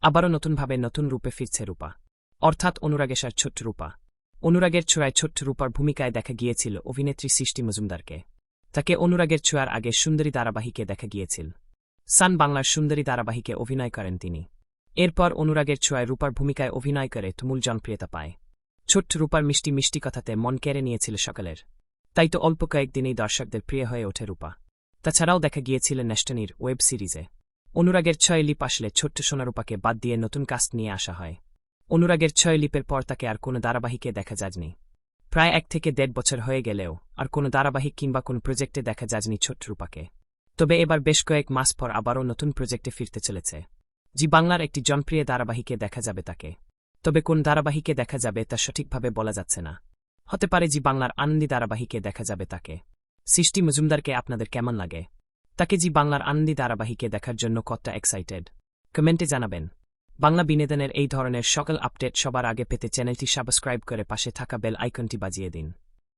আবারও নতুনভাবে নতুন রূপে ফিরছে রূপা, অর্থাৎ অনুরাগেশার ছোট্ট রূপা। অনুরাগের ছোঁয়ায় ছোট্ট রূপার ভূমিকায় দেখা গিয়েছিল অভিনেত্রী সৃষ্টি মজুমদারকে। তাকে অনুরাগের ছোঁয়ার আগে সুন্দরী ধারাবাহিকে দেখা গিয়েছিল। সান বাংলার সুন্দরী ধারাবাহিকে অভিনয় করেন তিনি। এরপর অনুরাগের ছোঁয়ায় রূপার ভূমিকায় অভিনয় করে তুমুল জনপ্রিয়তা পায়। ছোট্ট রূপার মিষ্টি মিষ্টি কথাতে মন কেড়ে নিয়েছিল সকলের। তাই তো অল্প কয়েকদিনেই দর্শকদের প্রিয় হয়ে ওঠে রূপা। তাছাড়াও দেখা গিয়েছিলেন নেস্টানির ওয়েব সিরিজে। অনুরাগের ছয় লিপ আসলে ছোট্ট সোনারূপাকে বাদ দিয়ে নতুন কাস্ট নিয়ে আসা হয়। অনুরাগের ছয় লিপের পর তাকে আর কোনো ধারাবাহিকে দেখা যায়নি। প্রায় 1 থেকে 1.5 বছর হয়ে গেলেও আর কোনো ধারাবাহিক কিংবা কোনো প্রজেক্টে দেখা যায়নি ছোট্ট রূপাকে। তবে এবার বেশ কয়েক মাস পর আবারও নতুন প্রজেক্টে ফিরতে চলেছে। জি বাংলার একটি জনপ্রিয় ধারাবাহিকে দেখা যাবে তাকে। তবে কোন ধারাবাহিকে দেখা যাবে তা সঠিকভাবে বলা যাচ্ছে না। হতে পারে জি বাংলার আনন্দী ধারাবাহিকে দেখা যাবে তাকে। সৃষ্টি মজুমদারকে আপনাদের কেমন লাগে? তাকে জি বাংলার আনন্দী ধারাবাহিকে দেখার জন্য কতটা এক্সাইটেড? কমেন্টে জানাবেন। বাংলা বিনোদনের এই ধরনের সকল আপডেট সবার আগে পেতে চ্যানেলটি সাবস্ক্রাইব করে পাশে থাকা বেল আইকনটি বাজিয়ে দিন।